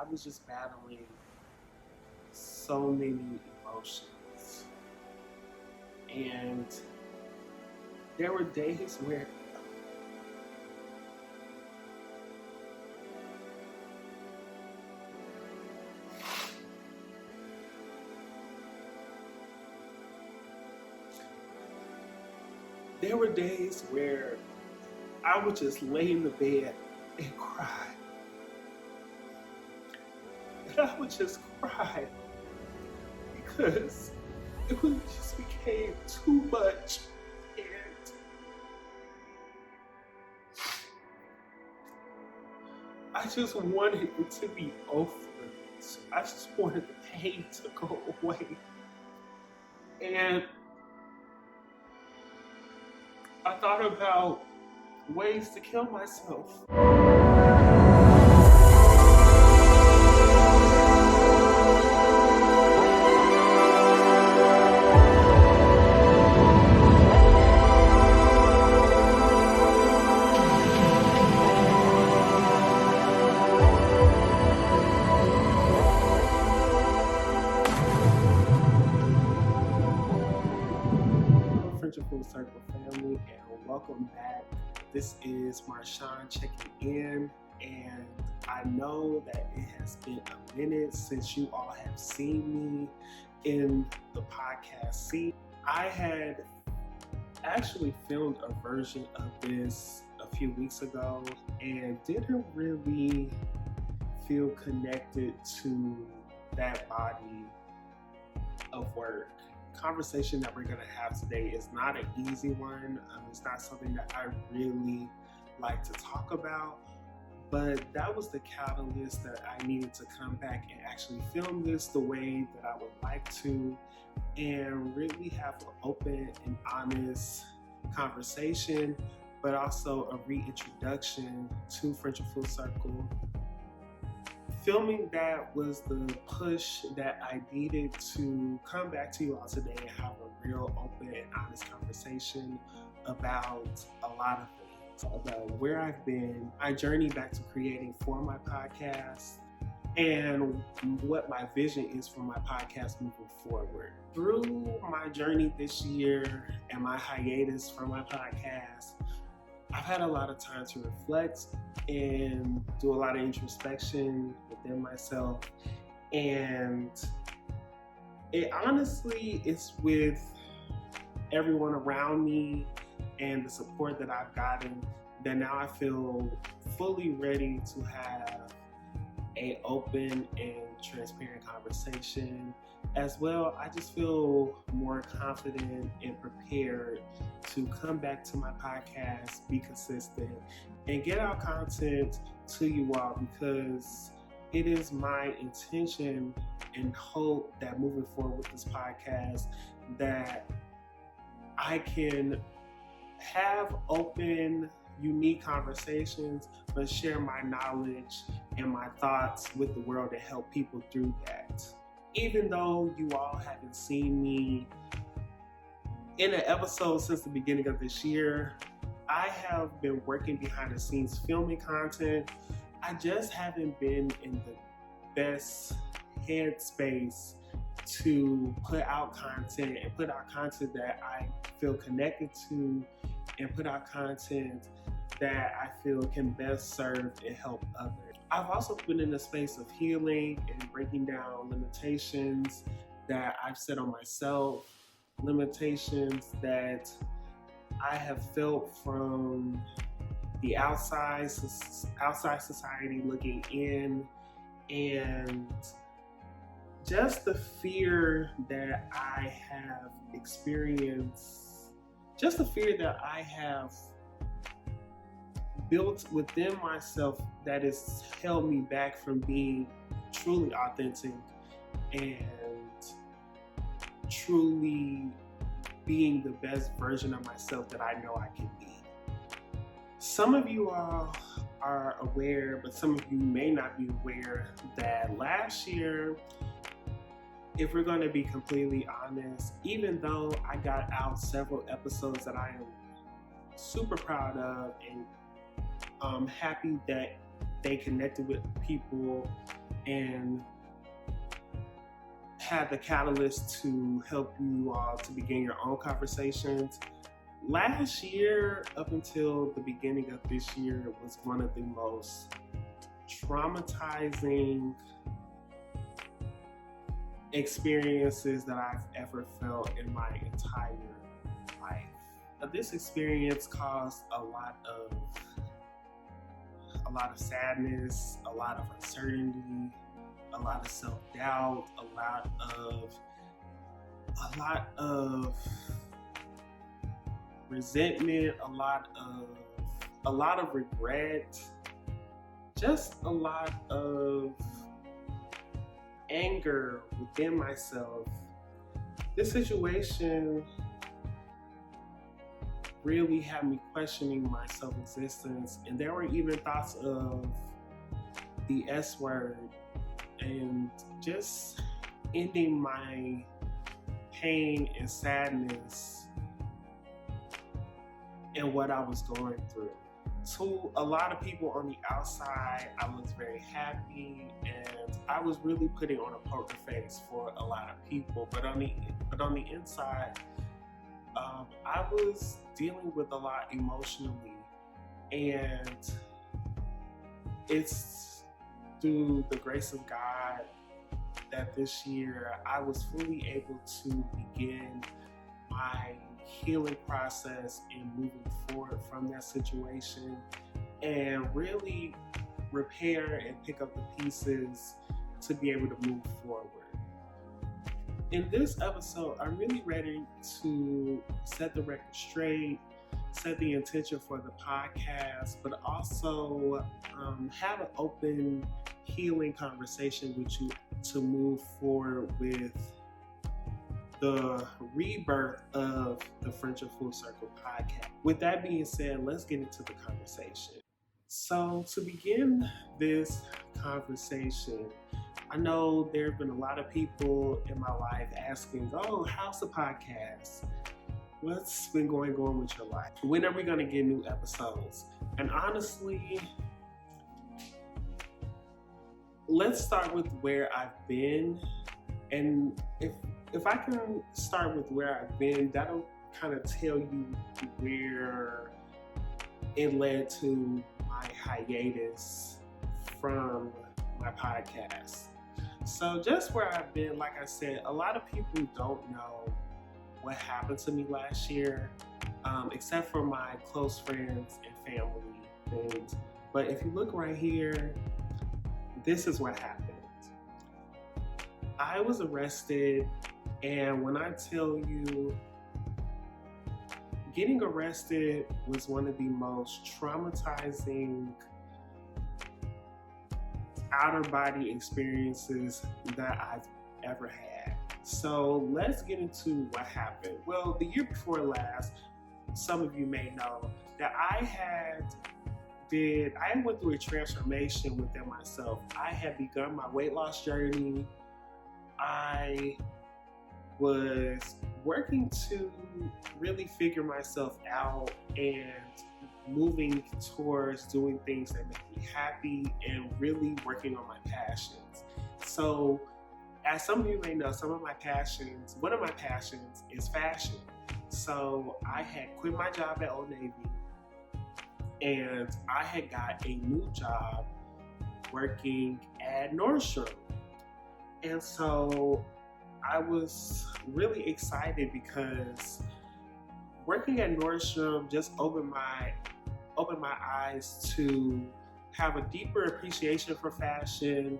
I was just battling so many emotions. And there were days where I would just lay in the bed and cry. And I would just cry because it just became too much. And I just wanted it to be over. I just wanted the pain to go away. And I thought about ways to kill myself. Friendship Full Circle family, and welcome back. This is Marshawn checking in, and I know that it has been a minute since you all have seen me in the podcast scene. I had actually filmed a version of this a few weeks ago and didn't really feel connected to that body of work. Conversation that we're going to have today is not an easy one. It's not something that I really like to talk about, but that was the catalyst that I needed to come back and actually film this the way that I would like to, and really have an open and honest conversation, but also a reintroduction to Friendship Full Circle. Filming that was the push that I needed to come back to you all today and have a real open and honest conversation about a lot of things, about where I've been, my journey back to creating for my podcast, and what my vision is for my podcast moving forward. Through my journey this year and my hiatus from my podcast, I've had a lot of time to reflect and do a lot of introspection within myself. And it honestly is with everyone around me and the support that I've gotten that now I feel fully ready to have an open and transparent conversation. As well, I just feel more confident and prepared to come back to my podcast, be consistent, and get out content to you all, because it is my intention and hope that moving forward with this podcast that I can have open, unique conversations, but share my knowledge and my thoughts with the world to help people through that. Even though you all haven't seen me in an episode since the beginning of this year, I have been working behind the scenes filming content. I just haven't been in the best headspace to put out content and put out content that I feel connected to, and put out content that I feel can best serve and help others. I've also been in a space of healing and breaking down limitations that I've set on myself, limitations that I have felt from the outside society looking in, and just the fear that I have experienced, just the fear that I have built within myself that has held me back from being truly authentic and truly being the best version of myself that I know I can be. Some of you all are aware, but some of you may not be aware, that last year, if we're going to be completely honest, even though I got out several episodes that I am super proud of and happy that they connected with people and had the catalyst to help you all to begin your own conversations. Last year, up until the beginning of this year, was one of the most traumatizing experiences that I've ever felt in my entire life. This experience caused a lot of sadness, a lot of uncertainty, a lot of self-doubt, a lot of resentment, a lot of regret, just a lot of anger within myself. This situation really had me questioning my self-existence, and there were even thoughts of the S word and just ending my pain and sadness and what I was going through. To a lot of people on the outside, I was very happy and I was really putting on a poker face for a lot of people. But on the inside, I was dealing with a lot emotionally, and it's through the grace of God that this year I was fully able to begin my healing process and moving forward from that situation and really repair and pick up the pieces to be able to move forward. In this episode, I'm really ready to set the record straight, set the intention for the podcast, but also have an open healing conversation with you to move forward with the rebirth of the Friendship Full Circle podcast. With that being said, let's get into the conversation. So to begin this conversation, I know there have been a lot of people in my life asking, oh, how's the podcast? What's been going on with your life? When are we going to get new episodes? And honestly, let's start with where I've been. And if I can start with where I've been, that'll kind of tell you where it led to my hiatus from my podcast. So just where I've been, like I said, a lot of people don't know what happened to me last year, except for my close friends and family things. But if you look right here, this is what happened. I was arrested, and when I tell you, getting arrested was one of the most traumatizing outer body experiences that I've ever had. So let's get into what happened. Well, the year before last, some of you may know that I went through a transformation within myself. I had begun my weight loss journey. I was working to really figure myself out and moving towards doing things that make me happy and really working on my passions. So, as some of you may know, one of my passions is fashion. So I had quit my job at Old Navy and I had got a new job working at Nordstrom. And so I was really excited because working at Nordstrom just opened my eyes to have a deeper appreciation for fashion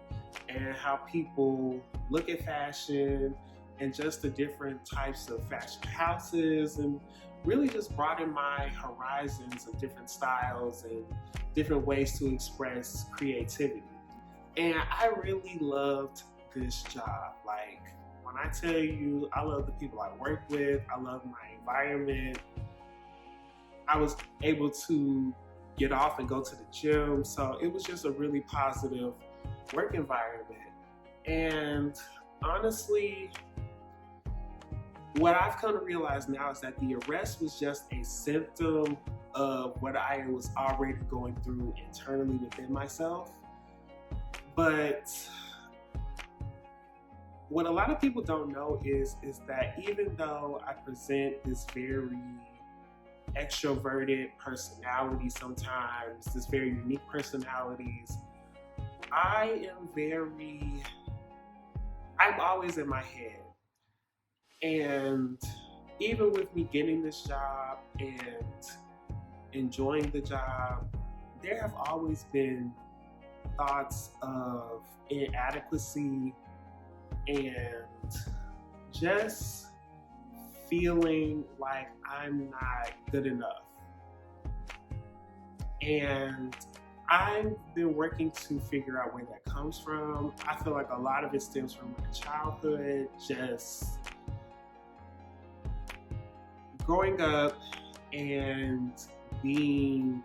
and how people look at fashion and just the different types of fashion houses, and really just broaden my horizons of different styles and different ways to express creativity. And I really loved this job. Like, when I tell you, I love the people I work with, I love my environment. I was able to get off and go to the gym, so it was just a really positive work environment. And honestly, what I've come to realize now is that the arrest was just a symptom of what I was already going through internally within myself. But what a lot of people don't know is that even though I present this very extroverted personality sometimes, this very unique personalities, I'm always in my head. And even with me getting this job and enjoying the job, there have always been thoughts of inadequacy and just feeling like I'm not good enough. And I've been working to figure out where that comes from. I feel like a lot of it stems from my childhood, just growing up and being,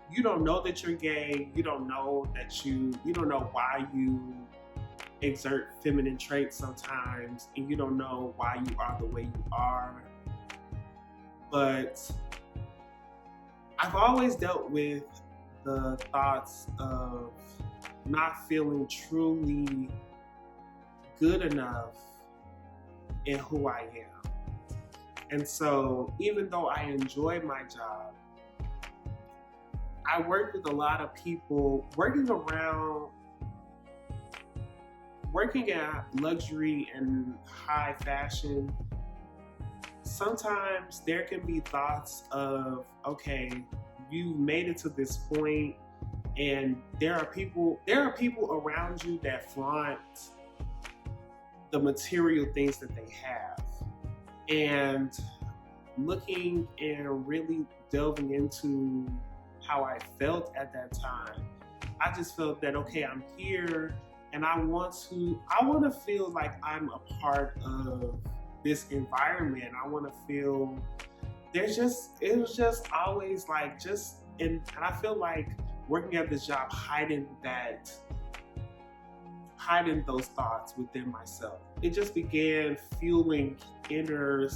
you don't know that you're gay, you don't know why you exert feminine traits sometimes, and you don't know why you are the way you are. But I've always dealt with the thoughts of not feeling truly good enough in who I am. And so even though I enjoy my job, I work with a lot of people working at luxury and high fashion. Sometimes there can be thoughts of, okay, you made it to this point, and there are people around you that flaunt the material things that they have. And looking and really delving into how I felt at that time, I just felt that, okay, I'm here and I want to feel like I'm a part of this environment. I want to feel it was just always like and I feel like working at this job hiding those thoughts within myself. It just began fueling inner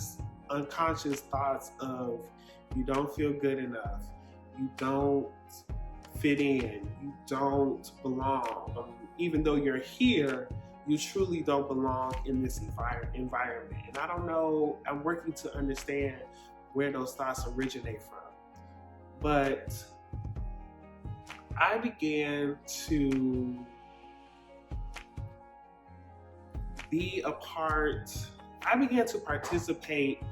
unconscious thoughts of, you don't feel good enough, you don't fit in, you don't belong. Even though you're here, you truly don't belong in this environment. And I don't know, I'm working to understand where those thoughts originate from. But I began to participate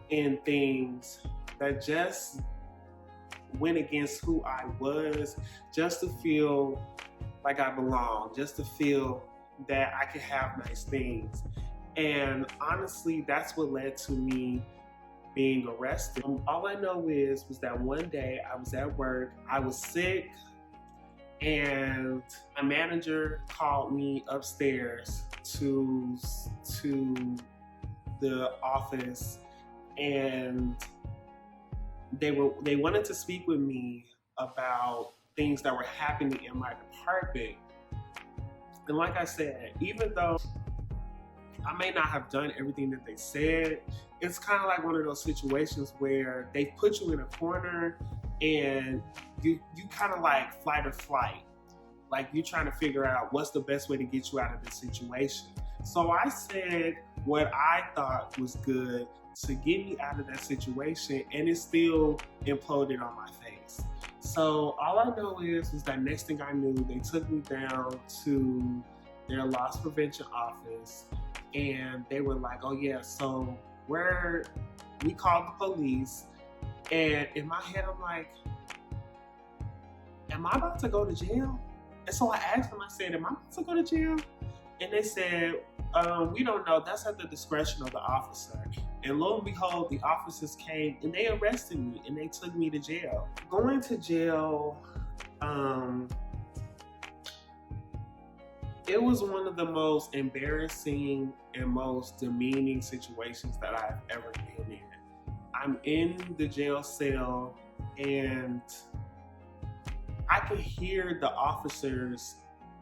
in things that just went against who I was, just to feel like I belong, just to feel that I could have nice things. And honestly, that's what led to me being arrested. All I know was that one day I was at work, I was sick, and my manager called me upstairs to the office, and they wanted to speak with me about things that were happening in my department. And like I said, even though I may not have done everything that they said, it's kind of like one of those situations where they put you in a corner and you kind of like fight or flight. Like you're trying to figure out what's the best way to get you out of this situation. So I said what I thought was good to get me out of that situation, and it still imploded on my face. So all I know was that next thing I knew, they took me down to their loss prevention office, and they were like, oh yeah, so we called the police. And in my head, I'm like, am I about to go to jail? And so I asked them, I said, am I about to go to jail? And they said, we don't know, that's at the discretion of the officer. And lo and behold, the officers came and they arrested me and they took me to jail. Going to jail, it was one of the most embarrassing and most demeaning situations that I've ever been in. I'm in the jail cell and I could hear the officers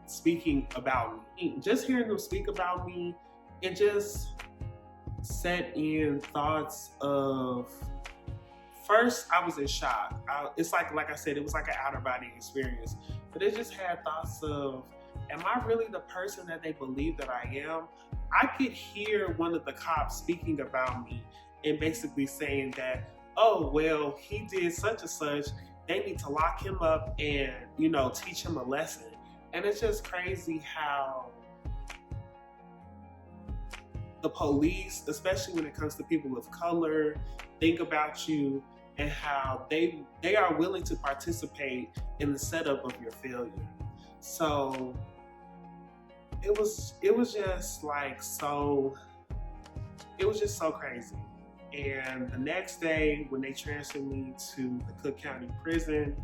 speaking about me. Just hearing them speak about me, it just set in thoughts of, first I was in shock. It's like I said, it was like an outer body experience. But it just had thoughts of, am I really the person that they believe that I am? I could hear one of the cops speaking about me and basically saying that, oh, well, he did such and such. They need to lock him up and, teach him a lesson. And it's just crazy how the police, especially when it comes to people of color, think about you and how they are willing to participate in the setup of your failure. So it was just like so crazy. And the next day when they transferred me to the Cook County prison,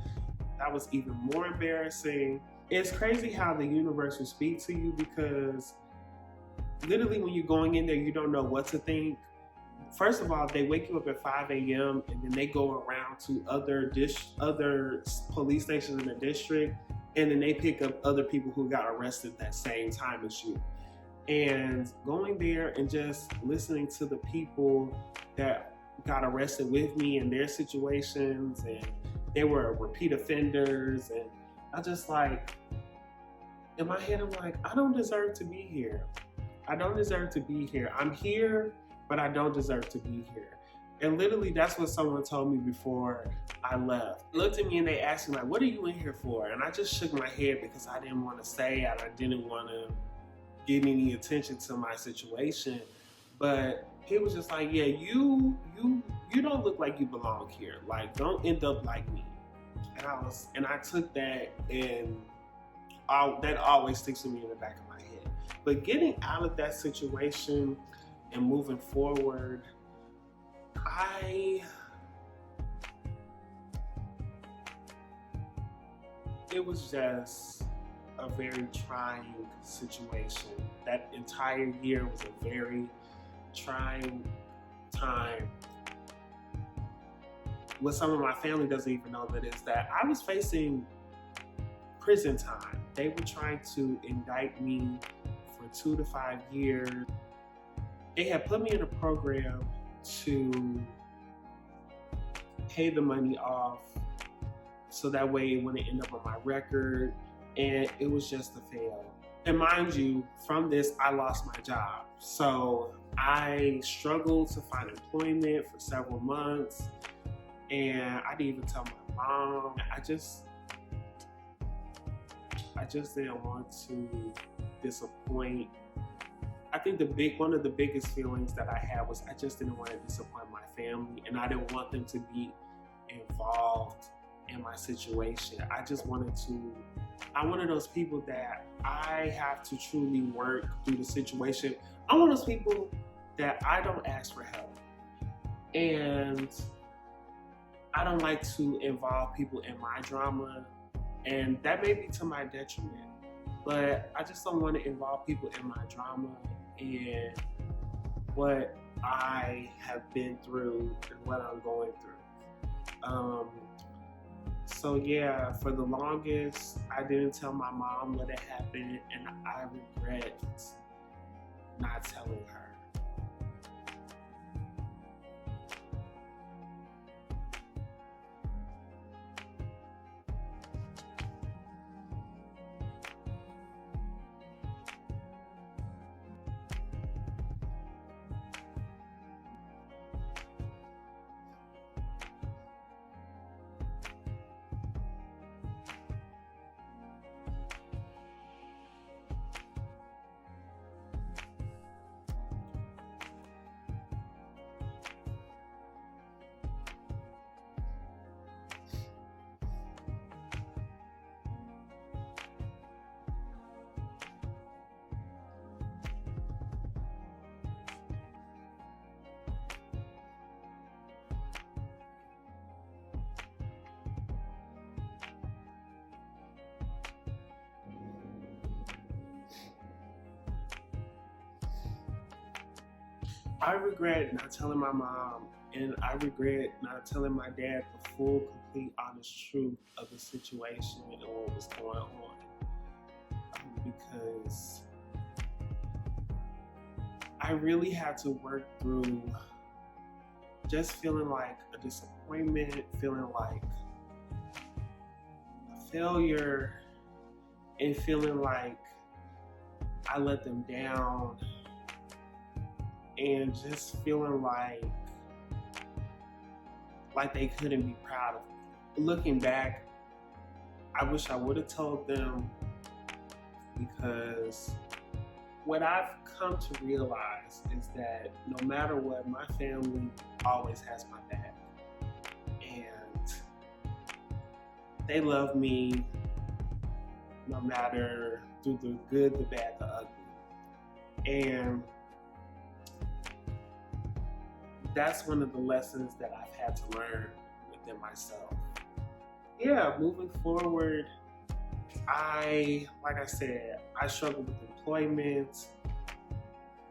that was even more embarrassing. It's crazy how the universe will speak to you, because literally when you're going in there, you don't know what to think. First of all, they wake you up at 5 a.m. and then they go around to other police stations in the district, and then they pick up other people who got arrested that same time as you. And going there and just listening to the people that got arrested with me and their situations, and they were repeat offenders, and I just like, in my head, I'm like, I don't deserve to be here. I don't deserve to be here. I'm here, but I don't deserve to be here. And literally, that's what someone told me before I left. They looked at me and they asked me, like, what are you in here for? And I just shook my head because I didn't want to say, and I didn't want to get any attention to my situation. But he was just like, yeah, you don't look like you belong here. Like, don't end up like me. And I took that, and that always sticks with me in the back of my head. But getting out of that situation and moving forward, it was just a very trying situation. That entire year was a very trying time. What some of my family doesn't even know that is that I was facing prison time. They were trying to indict me for 2 to 5 years. They had put me in a program to pay the money off so that way it wouldn't end up on my record, and it was just a fail. And mind you, from this, I lost my job. So I struggled to find employment for several months, and I didn't even tell my mom. I just didn't want to disappoint. I think one of the biggest feelings that I had was I just didn't want to disappoint my family, and I didn't want them to be involved in my situation. I'm one of those people that I have to truly work through the situation. I'm one of those people that I don't ask for help. And I don't like to involve people in my drama, and that may be to my detriment. But I just don't want to involve people in my drama and what I have been through and what I'm going through. So yeah, for the longest, I didn't tell my mom what had happened, and I regret not telling her. I regret not telling my mom, and I regret not telling my dad the full, complete, honest truth of the situation and what was going on. Because I really had to work through just feeling like a disappointment, feeling like a failure, and feeling like I let them down, and just feeling like they couldn't be proud of me. Looking back, I wish I would have told them, because what I've come to realize is that no matter what, my family always has my back. And they love me no matter through the good, the bad, the ugly. And that's one of the lessons that I've had to learn within myself. Yeah, moving forward, like I said, I struggled with employment.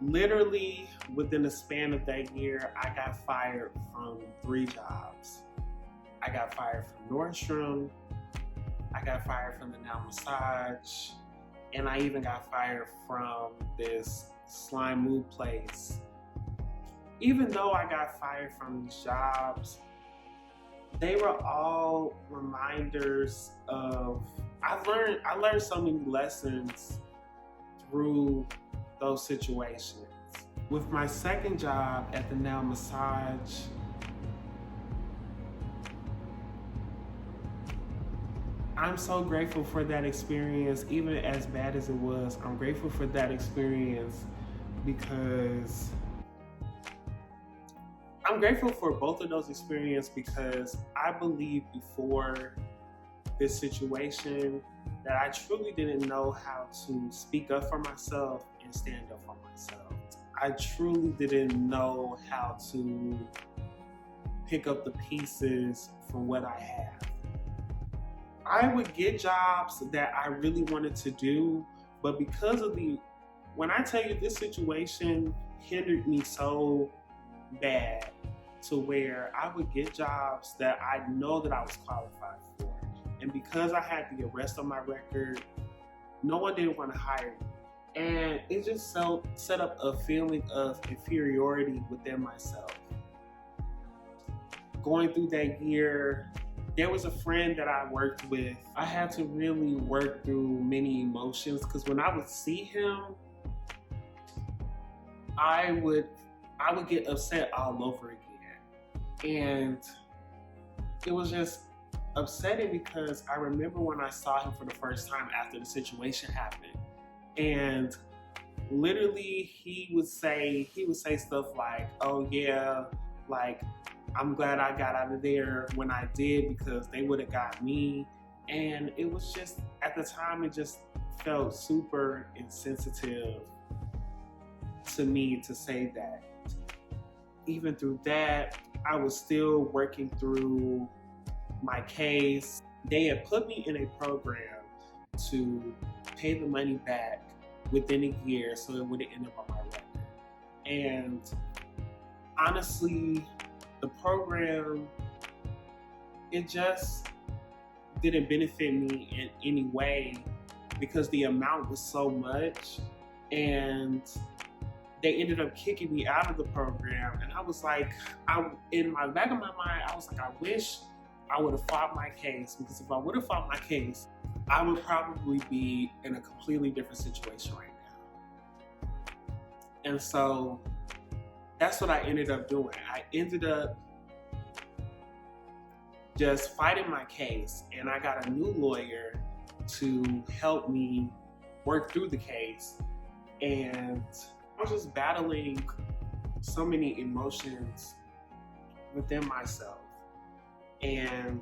Literally within the span of that year, I got fired from 3 jobs. I got fired from Nordstrom, I got fired from the Now Massage, and I even got fired from this slime move place. Even though I got fired from these jobs, they were all reminders of, I learned so many lessons through those situations. With my second job at the Now Massage, I'm so grateful for that experience. Even as bad as it was, I'm grateful for that experience, because I'm grateful for both of those experiences, because I believe before this situation that I truly didn't know how to speak up for myself and stand up for myself. I truly didn't know how to pick up the pieces from what I have. I would get jobs that I really wanted to do, but because of when I tell you, this situation hindered me so bad to where I would get jobs that I know that I was qualified for. And because I had the arrest on my record, no one didn't want to hire me. And it just set up a feeling of inferiority within myself. Going through that year, there was a friend that I worked with. I had to really work through many emotions, because when I would see him, I would get upset all over again. And it was just upsetting, because I remember when I saw him for the first time after the situation happened, and literally he would say stuff like, "Oh yeah, like I'm glad I got out of there when I did, because they would have got me." And it was just, at the time, it just felt super insensitive to me to say that. Even through that, I was still working through my case. They had put me in a program to pay the money back within a year, so it wouldn't end up on my record. And honestly, the program, it just didn't benefit me in any way, because the amount was so much, and they ended up kicking me out of the program. And I was like, in my back of my mind, I was like, I wish I would have fought my case, because if I would have fought my case, I would probably be in a completely different situation right now. And so that's what I ended up doing. I ended up just fighting my case, and I got a new lawyer to help me work through the case. And I was just battling so many emotions within myself. And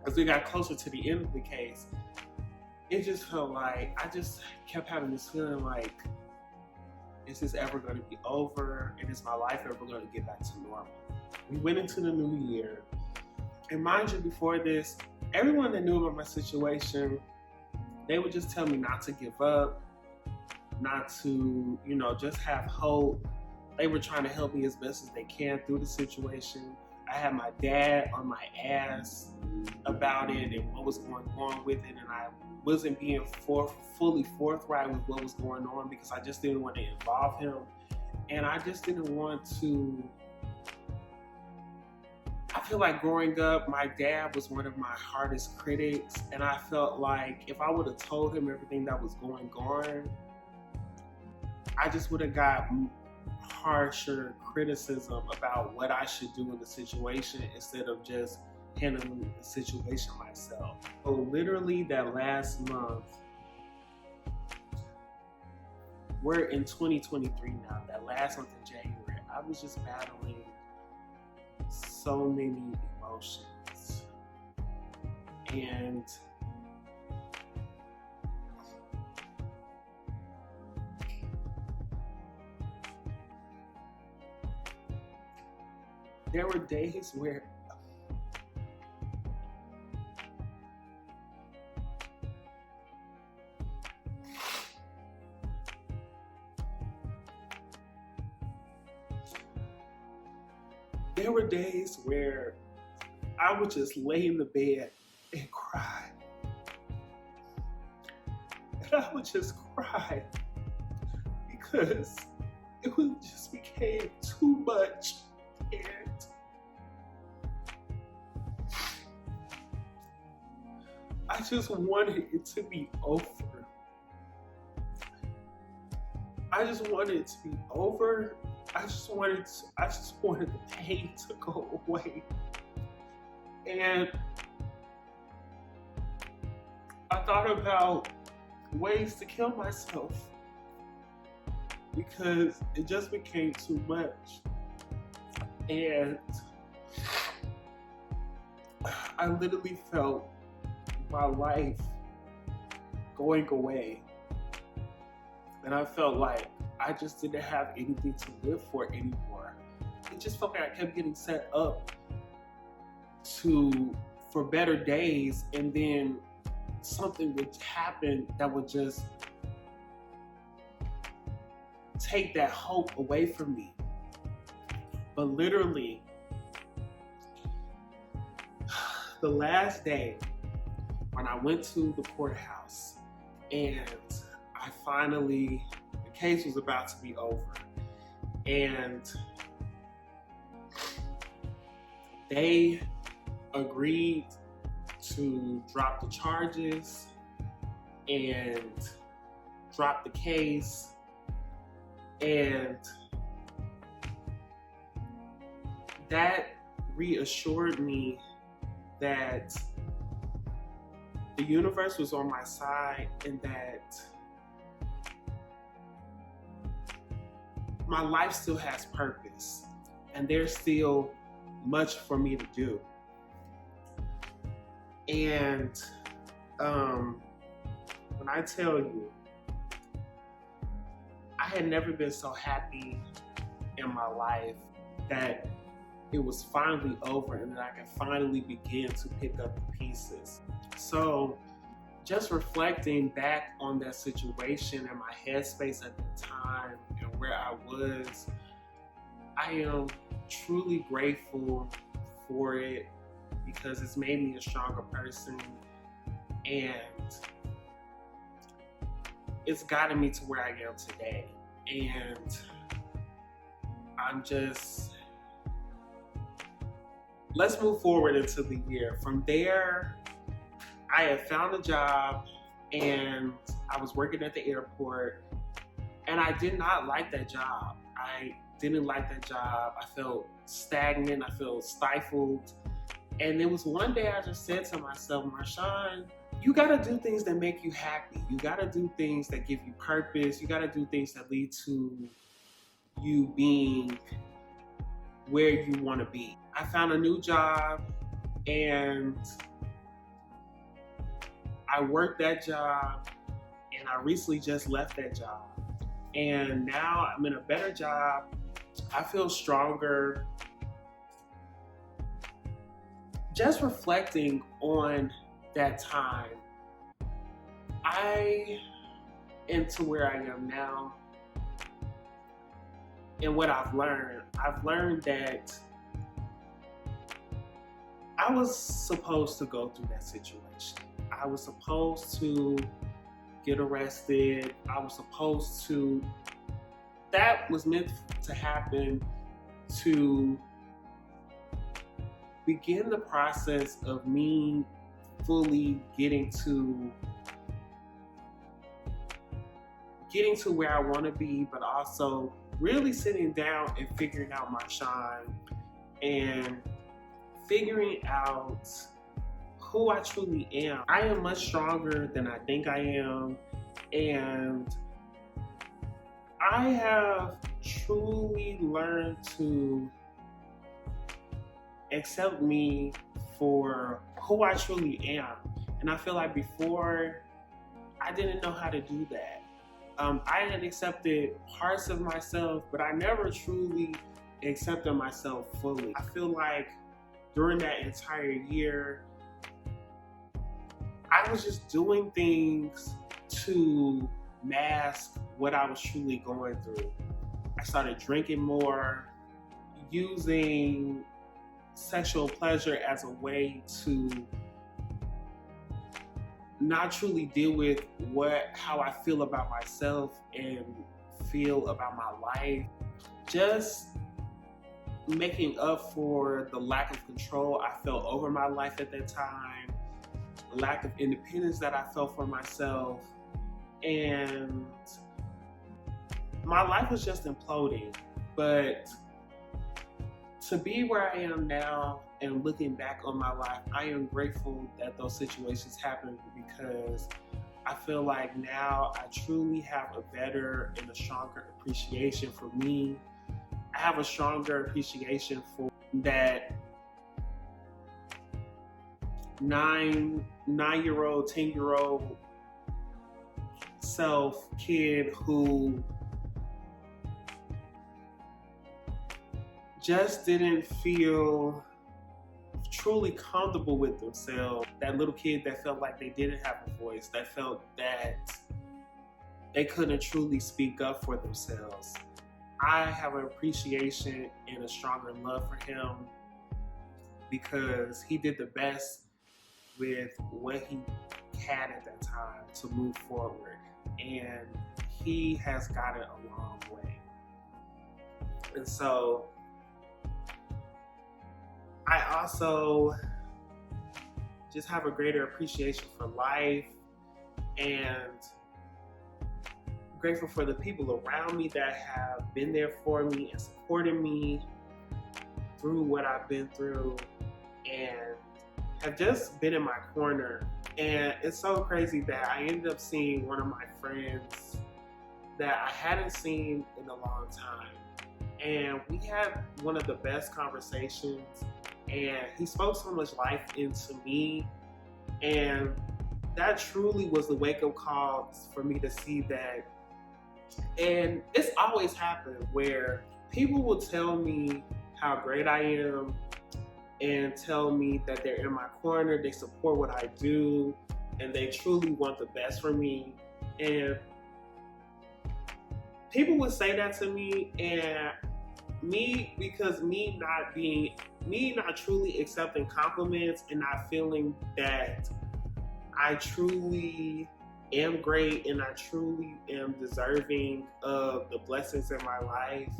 as we got closer to the end of the case, it just felt like I just kept having this feeling like, is this ever going to be over? And is my life ever going to get back to normal? We went into the new year. And mind you, before this, everyone that knew about my situation, they would just tell me not to give up, not to, just have hope. They were trying to help me as best as they can through the situation. I had my dad on my ass about it and what was going on with it, and I wasn't being fully forthright with what was going on, because I just didn't want to involve him, and I just didn't want to. I feel like growing up, my dad was one of my hardest critics, and I felt like if I would have told him everything that was going on, I just would have got harsher criticism about what I should do in the situation instead of just handling the situation myself. So literally that last month, we're in 2023 now, that last month in January, I was just battling so many emotions. And there were days where I would just lay in the bed and cry. And I would just cry because it just became too much. And I just wanted it to be over. I just wanted it to be over. I just wanted the pain to go away. And I thought about ways to kill myself because it just became too much. And I literally felt my life going away. And I felt like I just didn't have anything to live for anymore. It just felt like I kept getting set up for better days, and then something would happen that would just take that hope away from me. But literally, the last day when I went to the courthouse and the case was about to be over, and they agreed to drop the charges and drop the case, and that reassured me that the universe was on my side and that my life still has purpose and there's still much for me to do. And when I tell you, I had never been so happy in my life that it was finally over and that I could finally begin to pick up the pieces. So just reflecting back on that situation and my headspace at the time and where I was, I am truly grateful for it because it's made me a stronger person, and it's gotten me to where I am today. And let's move forward into the year. From there, I had found a job and I was working at the airport, and I did not like that job. I didn't like that job. I felt stagnant. I felt stifled. And there was one day I just said to myself, Marshawn, you gotta do things that make you happy. You gotta do things that give you purpose. You gotta do things that lead to you being where you wanna be. I found a new job and I worked that job, and I recently just left that job. And now I'm in a better job. I feel stronger. Just reflecting on that time, I am to where I am now. And what I've learned that I was supposed to go through that situation. I was supposed to get arrested. That was meant to happen to begin the process of me fully getting getting to where I want to be, but also really sitting down and figuring out Marshawn and figuring out who I truly am. I am much stronger than I think I am, and I have truly learned to accept me for who I truly am. And I feel like before, I didn't know how to do that. I had accepted parts of myself, but I never truly accepted myself fully. I feel like during that entire year, I was just doing things to mask what I was truly going through. I started drinking more, using sexual pleasure as a way to not truly deal with how I feel about myself and feel about my life. Just making up for the lack of control I felt over my life at that time, lack of independence that I felt for myself, and my life was just imploding. But to be where I am now and looking back on my life, I am grateful that those situations happened, because I feel like now I truly have a better and a stronger appreciation for me. I have a stronger appreciation for that 9-year-old, 10-year-old kid who just didn't feel truly comfortable with themselves. That little kid that felt like they didn't have a voice, that felt that they couldn't truly speak up for themselves. I have an appreciation and a stronger love for him, because he did the best with what he had at that time to move forward, and he has gotten a long way. And so I also just have a greater appreciation for life, and grateful for the people around me that have been there for me and supported me through what I've been through, and have just been in my corner. And it's so crazy that I ended up seeing one of my friends that I hadn't seen in a long time, and we had one of the best conversations, and he spoke so much life into me, and that truly was the wake-up call for me to see that. And it's always happened where people will tell me how great I am and tell me that they're in my corner, they support what I do, and they truly want the best for me. And people would say that to me, and because me not truly accepting compliments and not feeling that I truly am great and I truly am deserving of the blessings in my life,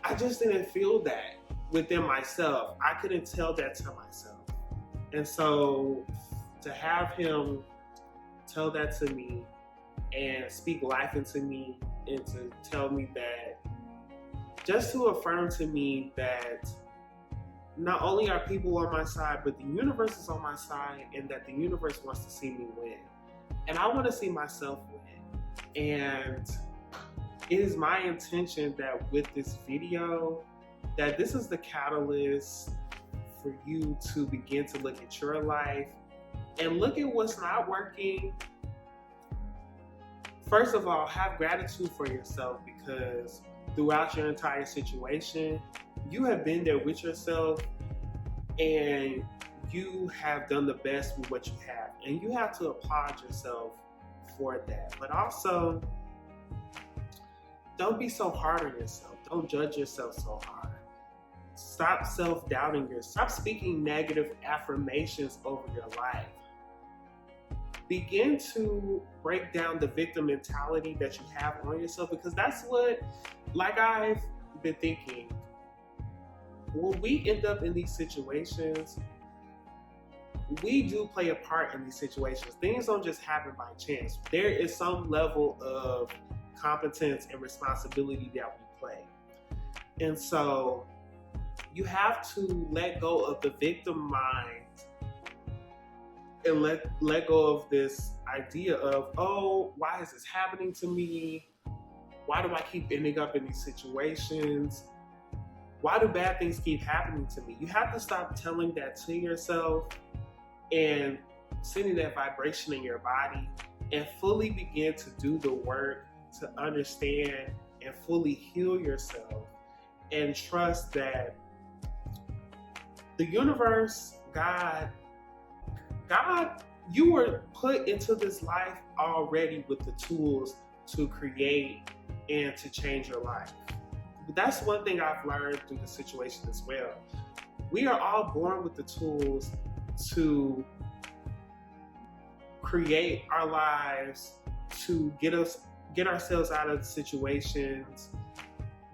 I just didn't feel that within myself. I couldn't tell that to myself. And so to have him tell that to me and speak life into me, and to tell me that, just to affirm to me that not only are people on my side, but the universe is on my side, and that the universe wants to see me win. And I want to see myself win. And it is my intention that with this video, that this is the catalyst for you to begin to look at your life and look at what's not working. First of all, have gratitude for yourself, because throughout your entire situation, you have been there with yourself, and you have done the best with what you have. And you have to applaud yourself for that. But also, don't be so hard on yourself. Don't judge yourself so hard. Stop self-doubting yourself. Stop speaking negative affirmations over your life. Begin to break down the victim mentality that you have on yourself, because that's what, like I've been thinking, when we end up in these situations, we do play a part in these situations. Things don't just happen by chance. There is some level of competence and responsibility that we play. And so you have to let go of the victim mind and let go of this idea of, oh, why is this happening to me? Why do I keep ending up in these situations? Why do bad things keep happening to me? You have to stop telling that to yourself and sending that vibration in your body and fully begin to do the work to understand and fully heal yourself and trust that the universe, God, you were put into this life already with the tools to create and to change your life. But that's one thing I've learned through the situation as well. We are all born with the tools to create our lives, to get ourselves out of situations.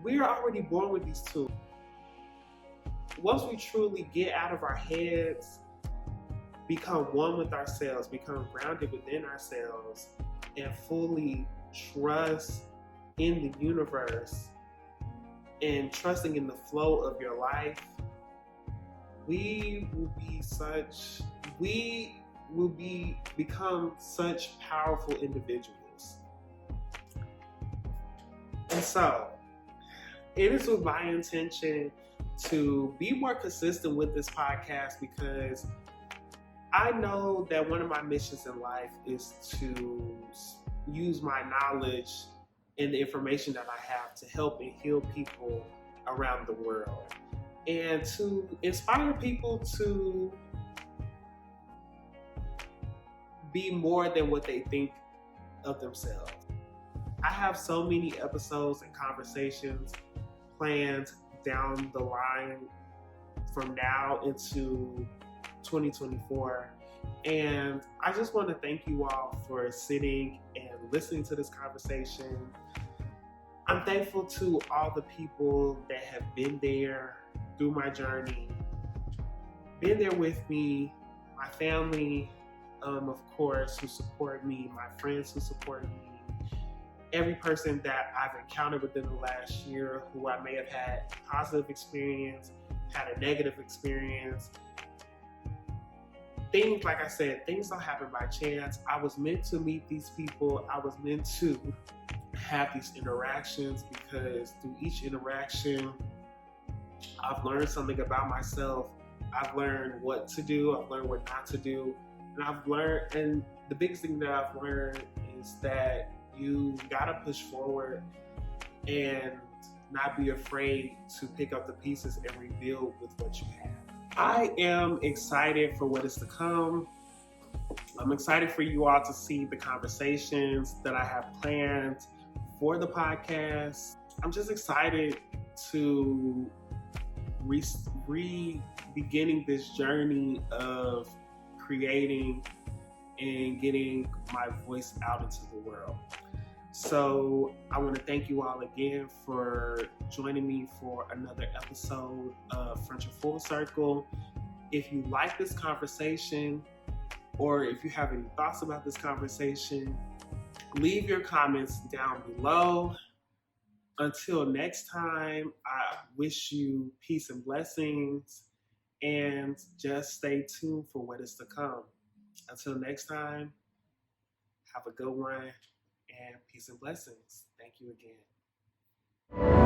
We are already born with these tools. Once we truly get out of our heads, become one with ourselves, become grounded within ourselves, and fully trust in the universe and trusting in the flow of your life, we will become such powerful individuals. And so, it is with my intention to be more consistent with this podcast, because I know that one of my missions in life is to use my knowledge and the information that I have to help and heal people around the world, and to inspire people to be more than what they think of themselves. I have so many episodes and conversations planned down the line from now into 2024. And I just want to thank you all for sitting and listening to this conversation. I'm thankful to all the people that have been there through my journey, been there with me, my family, of course, who support me, my friends who support me, every person that I've encountered within the last year who I may have had a positive experience, had a negative experience. Things, like I said, things don't happen by chance. I was meant to meet these people. I was meant to have these interactions, because through each interaction, I've learned something about myself. I've learned what to do. I've learned what not to do. And the biggest thing that I've learned is that you gotta push forward and not be afraid to pick up the pieces and rebuild with what you have. I am excited for what is to come. I'm excited for you all to see the conversations that I have planned for the podcast. I'm just excited to beginning this journey of creating and getting my voice out into the world. So I want to thank you all again for joining me for another episode of Friendship Full Circle. If you like this conversation, or if you have any thoughts about this conversation, leave your comments down below. Until next time, I wish you peace and blessings, and just stay tuned for what is to come. Until next time, have a good one, and peace and blessings. Thank you again.